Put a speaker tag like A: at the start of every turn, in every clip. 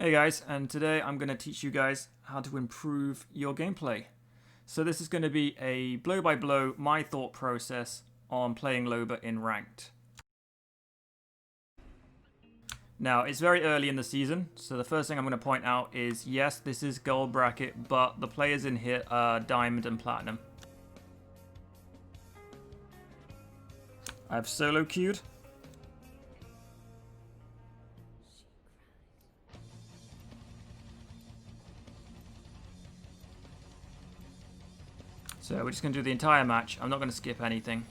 A: Hey guys, and today I'm going to teach you guys how to improve your gameplay. So this is going to be a blow-by-blow, my thought process on playing Loba in Ranked. Now, it's very early in the season, so the first thing I'm going to point out is, yes, this is gold bracket, but the players in here are diamond and platinum. I've solo queued. So we're just going to do the entire match. I'm not going to skip anything.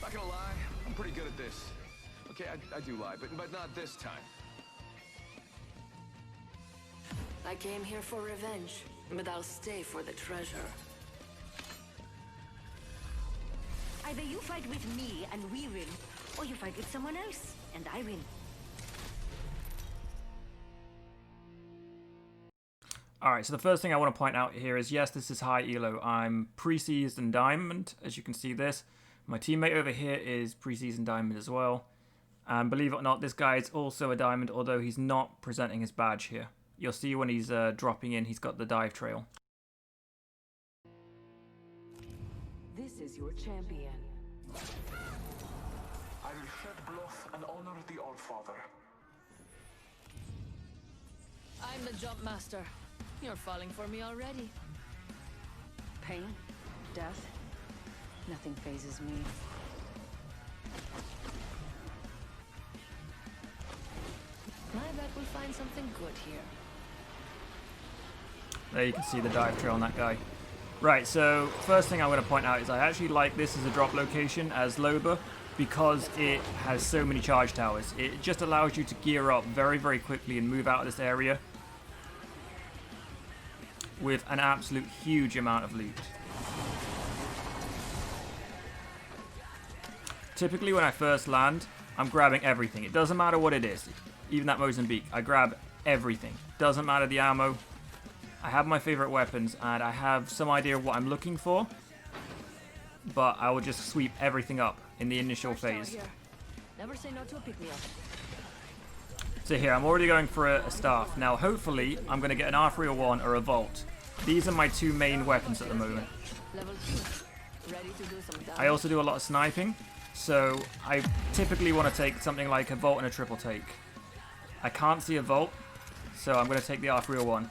B: Not gonna lie, I'm pretty good at this. Okay, I do lie, but not this time.
C: I came here for revenge, but I'll stay for the treasure.
D: Either you fight with me and we win, or you fight with someone else and I win.
A: Alright, so the first thing I want to point out here is, yes, this is high elo. I'm pre-seasoned diamond, as you can see this. My teammate over here is pre-seasoned diamond as well. And believe it or not, this guy is also a diamond, although he's not presenting his badge here. You'll see when he's dropping in, he's got the dive trail.
C: This is your champion.
E: I will shed bluff and honor the Allfather.
C: I'm the jump master. You're falling for me already.
D: Pain, death, nothing phases me.
C: I bet we'll find something good here.
A: There you can see the dive trail on that guy. Right, so first thing I'm going to point out is I actually like this as a drop location as Loba because it has so many charge towers. It just allows you to gear up very, very quickly and move out of this area with an absolute huge amount of loot. Typically when I first land, I'm grabbing everything. It doesn't matter what it is. Even that Mozambique, I grab everything. Doesn't matter the ammo. I have my favorite weapons and I have some idea of what I'm looking for, but I will just sweep everything up in the initial phase.
C: Never say no to a pick-me-up.
A: So here, I'm already going for a staff. Now, hopefully, I'm going to get an R301 or a Vault. These are my two main weapons at the moment.
C: Level 2. Ready to do some damage.
A: I also do a lot of sniping, so I typically want to take something like a Vault and a triple take. I can't see a Vault, so I'm going to take the R301.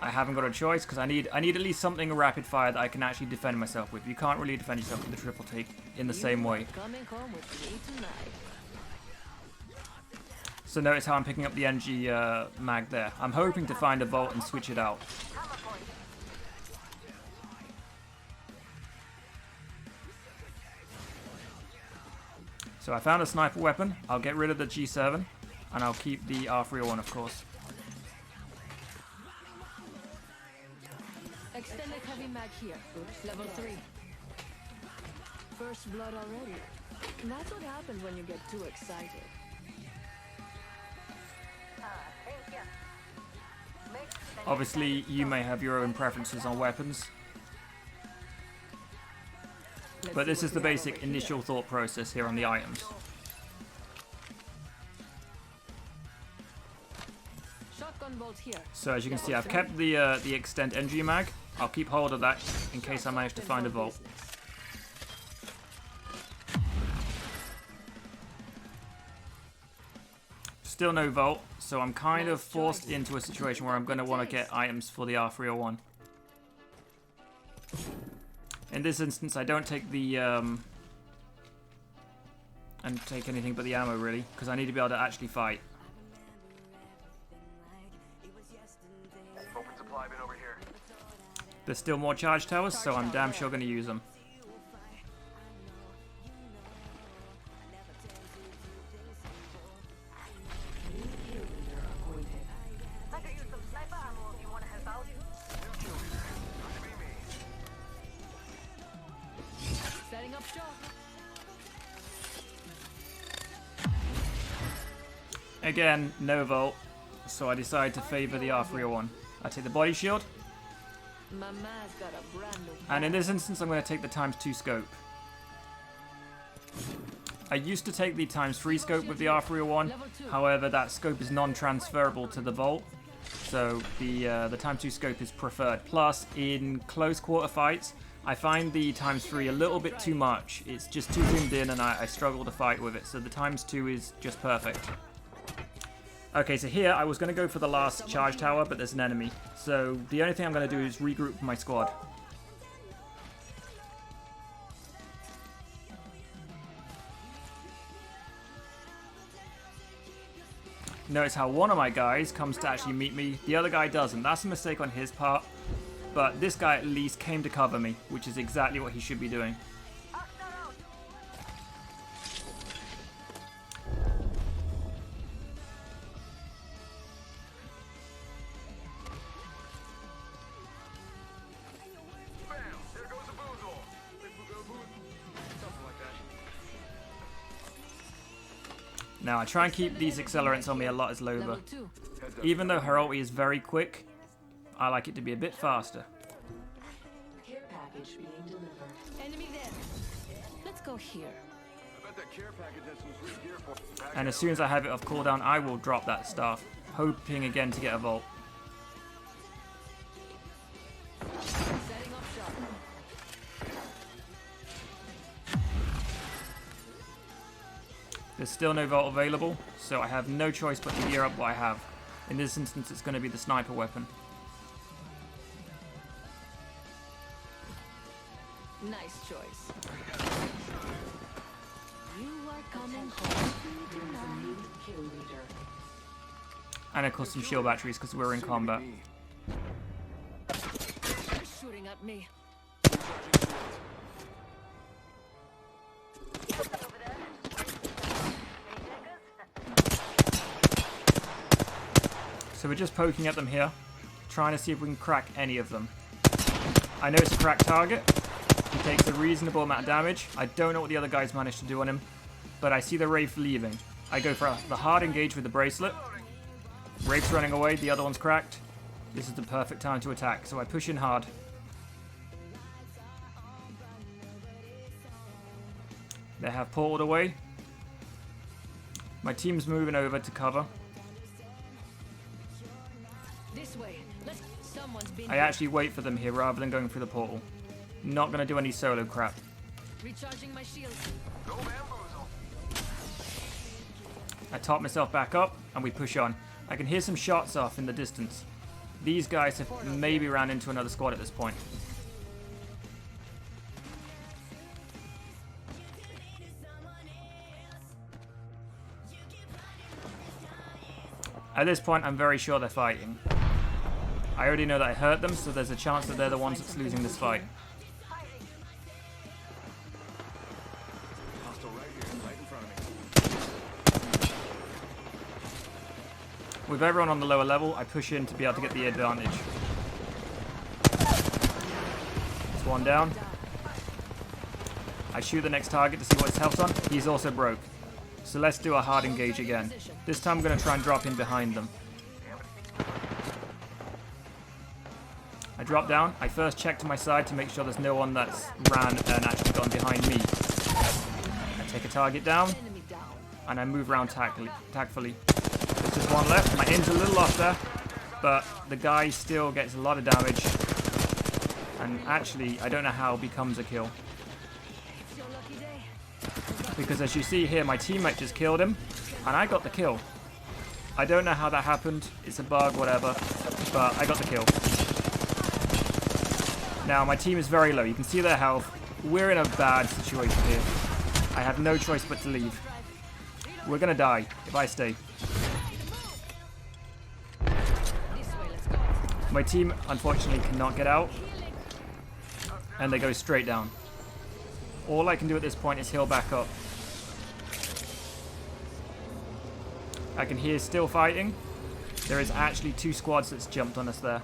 A: I haven't got a choice because I need at least something rapid fire that I can actually defend myself with. You can't really defend yourself with the triple take in the same way.
C: Coming home with me tonight.
A: So notice how I'm picking up the NG mag there. I'm hoping to find a Vault and switch it out. So I found a sniper weapon. I'll get rid of the G7 and I'll keep the R301, of course.
C: Extended heavy mag here. Level 3. First blood already. That's what happens when you get too excited.
A: Obviously, you may have your own preferences on weapons, but this is the basic initial thought process here on the items.
C: Shotgun bolt here.
A: So as you can see, I've kept the extend NG mag. I'll keep hold of that in case I manage to find a Vault. Still no Vault, so I'm kind of forced into a situation where I'm going to want to get items for the R301. In this instance, I don't take the and take anything but the ammo really, because I need to be able to actually fight.
B: Open supply bin over here.
A: There's still more charge towers, so I'm damn sure going to use them.
C: Setting up shop.
A: Again, no Vault, so I decide to favor the R301. I take the body shield.
C: Mama's got a brand new.
A: And in this instance, I'm going to take the ×2 scope. I used to take the ×3 scope with the R301. However, that scope is non-transferable to the Volt. So the ×2 scope is preferred. Plus, in close quarter fights, I find the ×3 a little bit too much. It's just too zoomed in and I struggle to fight with it. So the ×2 is just perfect. Okay, so here I was going to go for the last charge tower, but there's an enemy. So the only thing I'm going to do is regroup my squad. Notice how one of my guys comes to actually meet me. The other guy doesn't. That's a mistake on his part. But this guy at least came to cover me, which is exactly what he should be doing. Now, I try and keep these accelerants on me a lot as Loba. Even though her ulti is very quick, I like it to be a bit faster.
C: Care package being delivered. Enemy there. Let's go here.
B: I bet that care package has some sweet gear for.
A: And as soon as I have it off cooldown, I will drop that staff, hoping again to get a Volt.
C: Setting up shop.
A: There's still no Volt available, so I have no choice but to gear up what I have. In this instance, it's going to be the sniper weapon.
C: Nice choice. You are coming home. Kill leader.
A: And of course some shield batteries because we're in combat.
C: Shooting at me.
A: So we're just poking at them here, trying to see if we can crack any of them. I know it's a cracked target. He takes a reasonable amount of damage. I don't know what the other guys managed to do on him, but I see the Wraith leaving. I go for the hard engage with the bracelet. Wraith's running away, the other one's cracked. This is the perfect time to attack, so I push in hard. They have portaled away. My team's moving over to cover.
C: This way. Someone's been
A: I actually wait for them here rather than going through the portal. Not going to do any solo crap.
C: recharging my shield.
B: No bamboozle.
A: I top myself back up and we push on. I can hear some shots off in the distance. These guys have maybe ran into another squad at this point. At this point, I'm very sure they're fighting. I already know that I hurt them, so there's a chance that they're the ones that's losing this fight.
B: Hostile right here, right in front of me.
A: With everyone on the lower level, I push in to be able to get the advantage. It's one down. I shoot the next target to see what his health's on. He's also broke. So let's do a hard engage again. This time I'm going to try and drop in behind them. I drop down. I first check to my side to make sure there's no one that's ran and actually gone behind me. I take a target down, and I move around tactfully. There's just one left. My aim's a little off there, but the guy still gets a lot of damage. And actually, I don't know how it becomes a kill. Because as you see here, my teammate just killed him, and I got the kill. I don't know how that happened. It's a bug, whatever, but I got the kill. Now, my team is very low. You can see their health. We're in a bad situation here. I have no choice but to leave. We're going to die if I stay. My team, unfortunately, cannot get out, and they go straight down. All I can do at this point is heal back up. I can hear still fighting. There is actually 2 squads that's jumped on us there.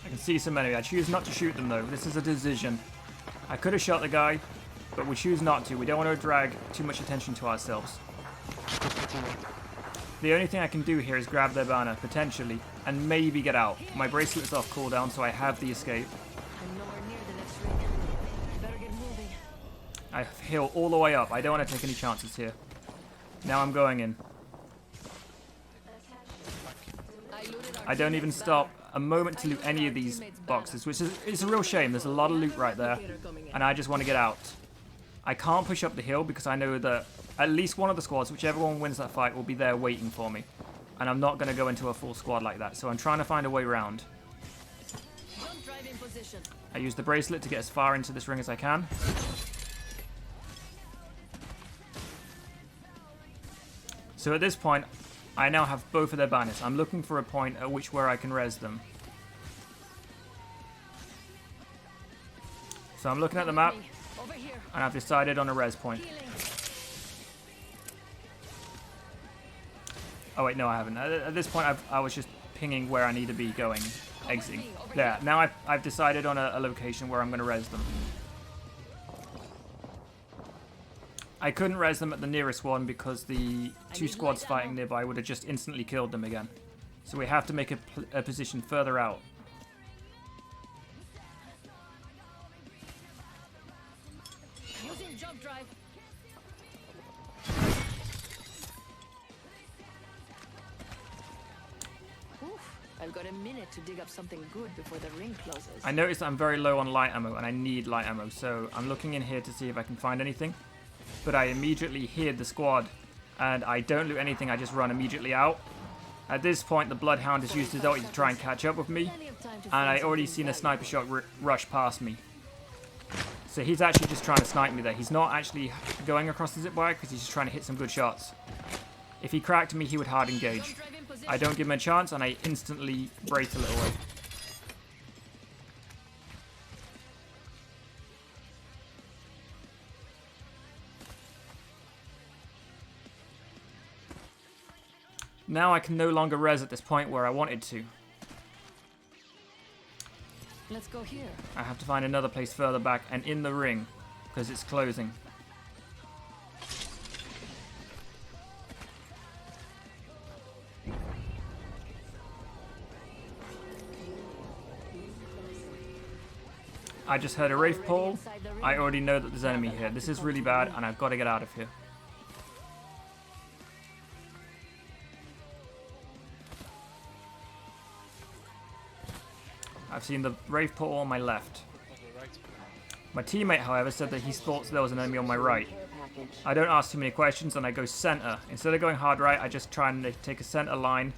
A: I can see some enemy. I choose not to shoot them though. This is a decision. I could have shot the guy, but we choose not to. We don't want to drag too much attention to ourselves. The only thing I can do here is grab their banner, potentially, and maybe get out. My bracelet is off cooldown, so I have the escape.
D: I'm nowhere near the next ring. Better get moving.
A: I heal all the way up. I don't want to take any chances here. Now I'm going in. I don't even stop a moment to loot any of these boxes, which is a real shame. There's a lot of loot right there, and I just want to get out. I can't push up the hill because I know that at least one of the squads, whichever one wins that fight, will be there waiting for me. And I'm not going to go into a full squad like that, so I'm trying to find a way around. I use the bracelet to get as far into this ring as I can. So at this point, I now have both of their banners. I'm looking for a point at which where I can res them. So I'm looking at the map, and I've decided on a res point. Oh wait, no I haven't. At this point I was just pinging where I need to be going, exiting. There, now I've decided on a location where I'm going to res them. I couldn't res them at the nearest one because the two squads fighting nearby would have just instantly killed them again. So we have to make a position further out.
D: Using jump drive. Oof, I've got a minute to dig up something good before the ring closes.
A: I noticed that I'm very low on light ammo and I need light ammo, so I'm looking in here to see if I can find anything. But I immediately hear the squad and I don't loot anything, I just run immediately out. At this point the Bloodhound has used his ulti to try and catch up with me, and I already seen a sniper shot rush past me. So he's actually just trying to snipe me there. He's not actually going across the zip wire because he's just trying to hit some good shots. If he cracked me, he would hard engage. I don't give him a chance and I instantly bracelet away. Now I can no longer res at this point where I wanted to.
D: Let's go here.
A: I have to find another place further back and in the ring because it's closing. I just heard a Wraith pull. I already know that there's enemy here. This is really bad and I've got to get out of here. I've seen the Wraith portal on my left. My teammate, however, said that he thought there was an enemy on my right. I don't ask too many questions and I go center. Instead of going hard right, I just try and take a center line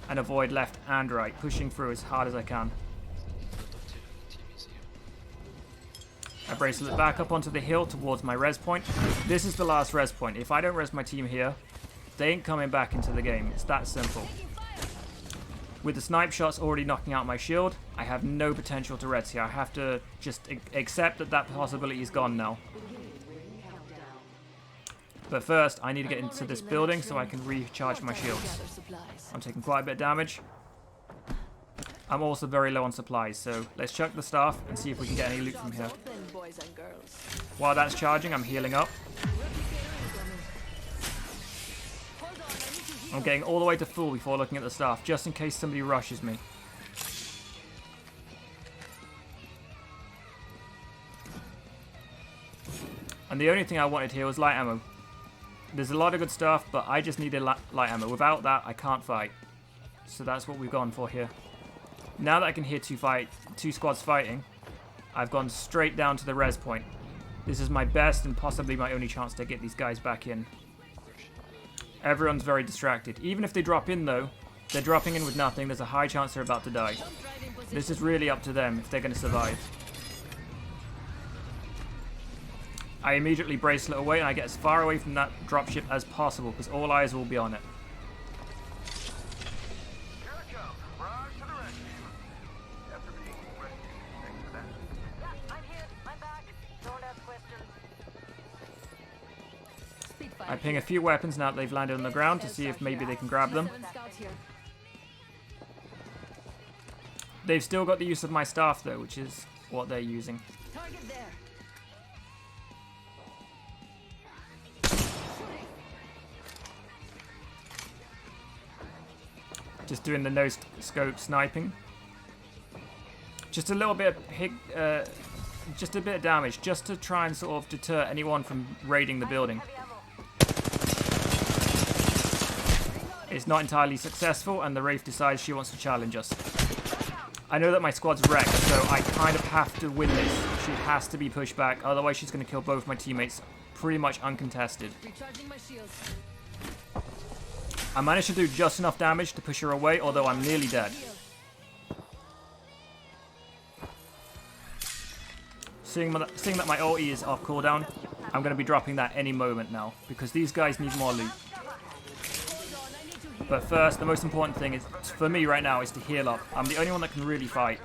A: and avoid left and right, pushing through as hard as I can. I bracelet back up onto the hill towards my res point. This is the last res point. If I don't res my team here, they ain't coming back into the game. It's that simple. With the snipe shots already knocking out my shield, I have no potential to res here. I have to just accept that that possibility is gone now. But first, I need to get into this building so I can recharge my shields. I'm taking quite a bit of damage. I'm also very low on supplies, so let's chuck the staff and see if we can get any loot from here. While that's charging, I'm healing up. I'm getting all the way to full before looking at the staff, just in case somebody rushes me. And the only thing I wanted here was light ammo. There's a lot of good stuff, but I just needed light ammo. Without that, I can't fight. So that's what we've gone for here. Now that I can hear two squads fighting, I've gone straight down to the res point. This is my best and possibly my only chance to get these guys back in. Everyone's very distracted. Even if they drop in though, they're dropping in with nothing. There's a high chance they're about to die. This is really up to them if they're going to survive. I immediately bracelet away and I get as far away from that dropship as possible because all eyes will be on it.
B: Here I come. Rise to the rescue. After being rescued, thanks for that.
D: Yeah, I'm here. I'm back. Don't ask questions.
A: I ping a few weapons now that they've landed on the ground to see if maybe they can grab them. They've still got the use of my staff though, which is what they're using.
D: Target there.
A: Just doing the no-scope sniping. Just a little bit of just a bit of damage, just to try and sort of deter anyone from raiding the building. It's not entirely successful, and the Wraith decides she wants to challenge us. I know that my squad's wrecked, so I kind of have to win this. She has to be pushed back, otherwise she's going to kill both my teammates pretty much uncontested. I managed to do just enough damage to push her away, although I'm nearly dead. Seeing that my ulti is off cooldown, I'm going to be dropping that any moment now, because these guys need more loot. But first, the most important thing is, for me right now, is to heal up. I'm the only one that can really fight.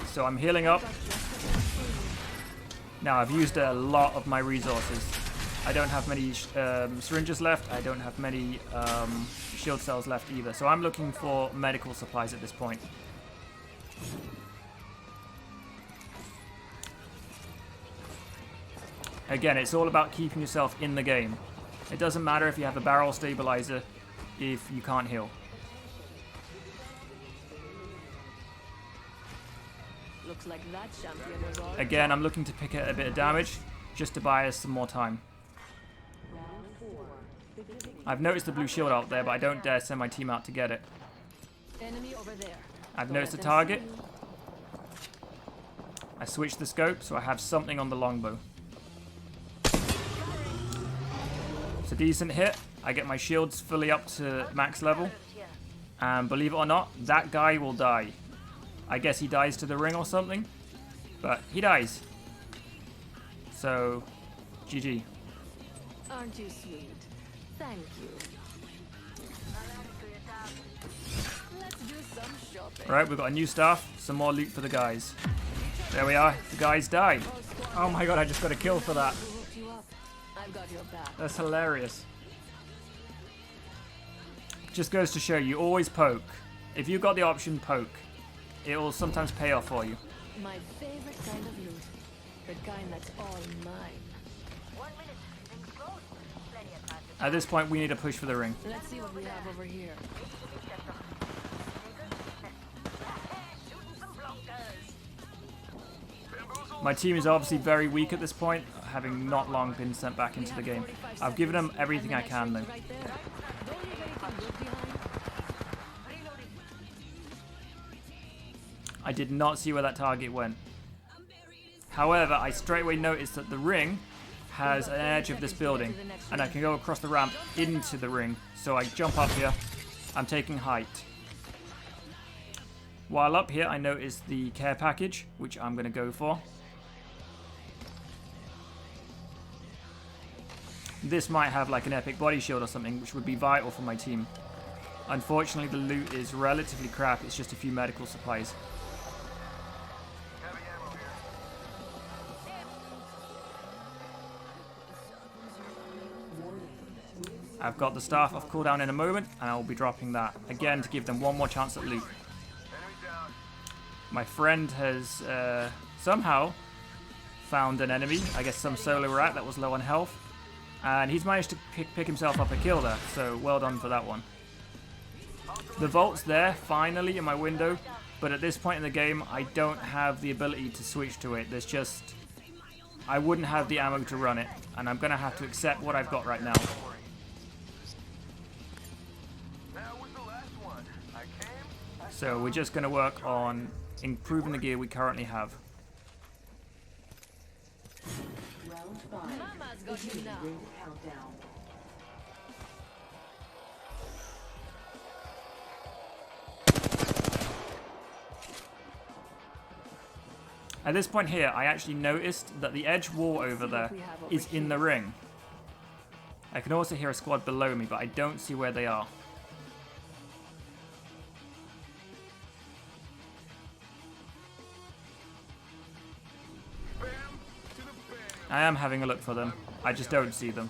A: So I'm healing up. Now, I've used a lot of my resources. I don't have many syringes left. I don't have many shield cells left either. So I'm looking for medical supplies at this point. Again, it's all about keeping yourself in the game. It doesn't matter if you have a barrel stabilizer if you can't heal.
C: Looks like that champion was all.
A: Again, I'm looking to pick a bit of damage just to buy us some more time. I've noticed the blue shield out there, but I don't dare send my team out to get it.
C: Enemy over there.
A: I've noticed a target. I switched the scope, so I have something on the longbow. It's a decent hit. I get my shields fully up to max level. And believe it or not, that guy will die. I guess he dies to the ring or something. But he dies. So, GG.
C: Aren't you sweet? Thank you. Let's do some shopping.
A: Right, we've got a new staff. Some more loot for the guys. There we are. The guys died. Oh my god, I just got a kill for that.
C: Who hooked you up? I've got your back.
A: That's hilarious. Just goes to show you always poke. If you've got the option poke, it will sometimes pay off for you.
C: My favorite kind of loot. The kind that's all mine.
A: At this point, we need to push for the ring.
C: Let's see what we have over here.
A: My team is obviously very weak at this point, having not long been sent back into the game. I've given them everything I can though.
C: Right there. Don't leave anything good behind.
A: I did not see where that target went. However, I straight away noticed that the ring has an edge of this building, and I can go across the ramp into the ring. So I jump up here. I'm taking height. While up here, I notice the care package, which I'm going to go for. This might have like an epic body shield or something, which would be vital for my team. Unfortunately, the loot is relatively crap. It's just a few medical supplies. I've got the staff off cooldown in a moment, and I will be dropping that again to give them one more chance at loot. My friend has somehow found an enemy, I guess some solo rat that was low on health, and he's managed to pick himself up a kill there, so well done for that one. The vault's there, finally, in my window, but at this point in the game, I don't have the ability to switch to it. There's just... I wouldn't have the ammo to run it, and I'm going to have to accept what I've got right now. So we're just going to work on improving the gear we currently have.
C: Round 5. Mama's got you now. Countdown.
A: At this point here, I actually noticed that the edge wall over there is in the ring. I can also hear a squad below me, but I don't see where they are. I am having a look for them. I just don't see them.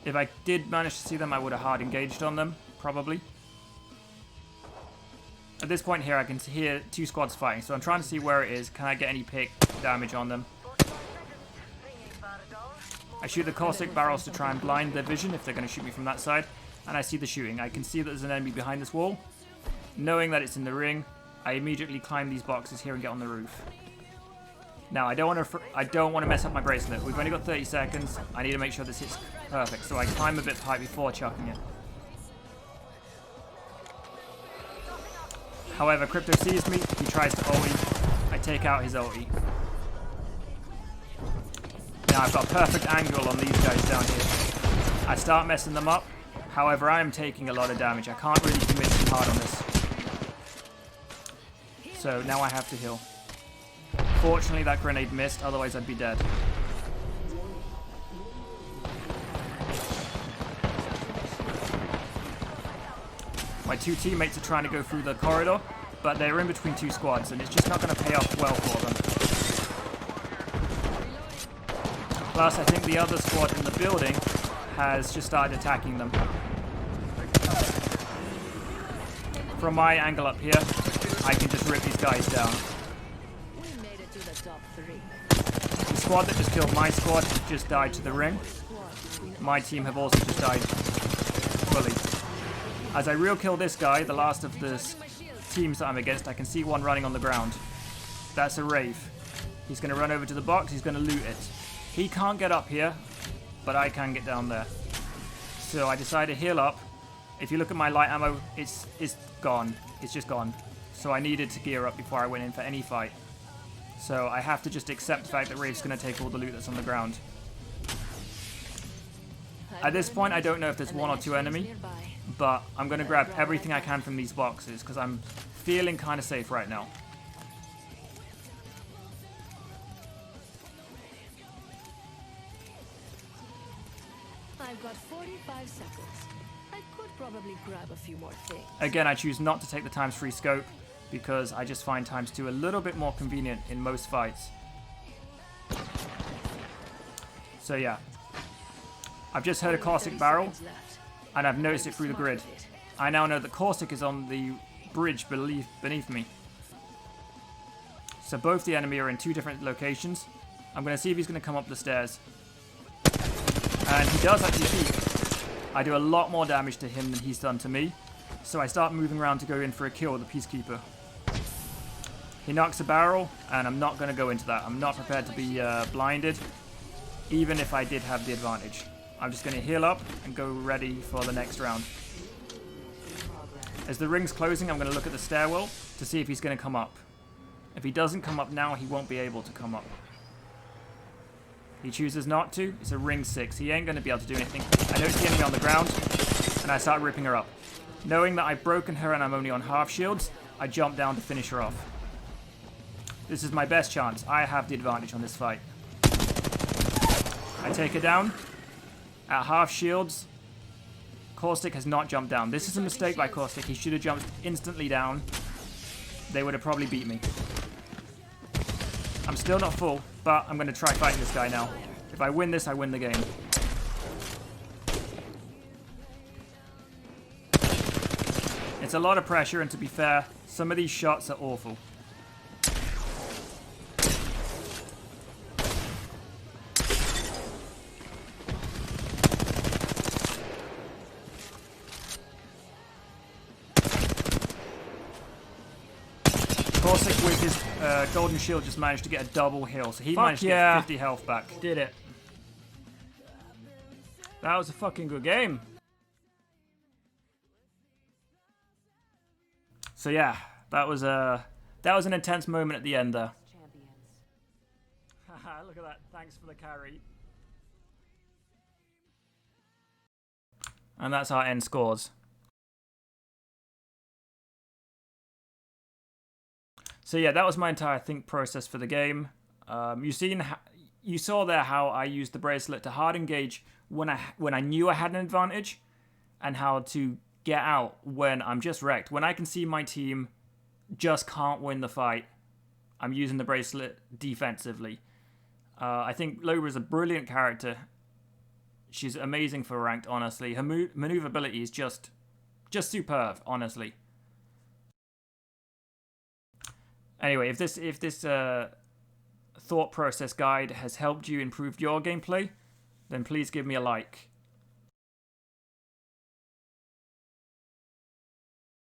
A: If I did manage to see them, I would have hard engaged on them, probably. At this point here, I can hear two squads fighting, so I'm trying to see where it is. Can I get any pick damage on them? I shoot the caustic barrels to try and blind their vision if they're going to shoot me from that side. and I see the shooting. I can see that there's an enemy behind this wall. Knowing that it's in the ring, I immediately climb these boxes here and get on the roof. Now, I don't want to mess up my bracelet. We've only got 30 seconds. I need to make sure this hits perfect, so I climb a bit high before chucking it. However, Crypto sees me. He tries to ulti. I take out his ulti. Now I've got perfect angle on these guys down here. I start messing them up. However, I am taking a lot of damage. I can't really commit too hard on this. So now I have to heal. Fortunately, that grenade missed, otherwise I'd be dead. My two teammates are trying to go through the corridor, but they're in between two squads, and it's just not going to pay off well for them. Plus, I think the other squad in the building has just started attacking them. From my angle up here, I can just rip these guys down. The squad that just killed my squad just died to the ring. My team have also just died fully. As I real kill this guy, the last of the teams that I'm against, I can see one running on the ground. That's a Rave. He's going to run over to the box, he's going to loot it. He can't get up here, but I can get down there. So I decide to heal up. If you look at my light ammo, it's gone. It's just gone. So I needed to gear up before I went in for any fight. So I have to just accept the fact that Rave's going to take all the loot that's on the ground. At this point, I don't know if there's one or two enemy, but I'm going to grab everything I can from these boxes because I'm feeling kind of safe right now.
C: I've got 45 seconds. I could probably grab a few more things.
A: Again, I choose not to take the ×3 scope because I just find ×2 a little bit more convenient in most fights. So yeah. I've just heard a caustic barrel, and I've noticed it through the grid. I now know that caustic is on the bridge beneath me. So both the enemy are in two different locations. I'm going to see if he's going to come up the stairs. And he does actually peek. I do a lot more damage to him than he's done to me. So I start moving around to go in for a kill with the Peacekeeper. He knocks a barrel, and I'm not going to go into that. I'm not prepared to be blinded, even if I did have the advantage. I'm just going to heal up and go ready for the next round. As the ring's closing, I'm going to look at the stairwell to see if he's going to come up. If he doesn't come up now, he won't be able to come up. He chooses not to. It's a ring 6. He ain't going to be able to do anything. I notice the enemy on the ground, and I start ripping her up. Knowing that I've broken her and I'm only on half shields, I jump down to finish her off. This is my best chance. I have the advantage on this fight. I take her down. At half shields, Caustic has not jumped down. This is a mistake by Caustic. He should have jumped instantly down. They would have probably beat me. I'm still not full, but I'm going to try fighting this guy now. If I win this, I win the game. It's a lot of pressure, and to be fair, some of these shots are awful. Caustic with his golden shield just managed to get a double heal, so he managed to get 50 health back. Did it. That was a fucking good game. So yeah, that was an intense moment at the end there. Haha, look at that. Thanks for the carry. And that's our end scores. So yeah, that was my entire think process for the game. You saw there how I used the bracelet to hard engage when I knew I had an advantage, and how to get out when I'm just wrecked. When I can see my team just can't win the fight, I'm using the bracelet defensively. I think Loba is a brilliant character. She's amazing for ranked, honestly. Her maneuverability is just superb, honestly. Anyway, if this thought process guide has helped you improve your gameplay, then please give me a like.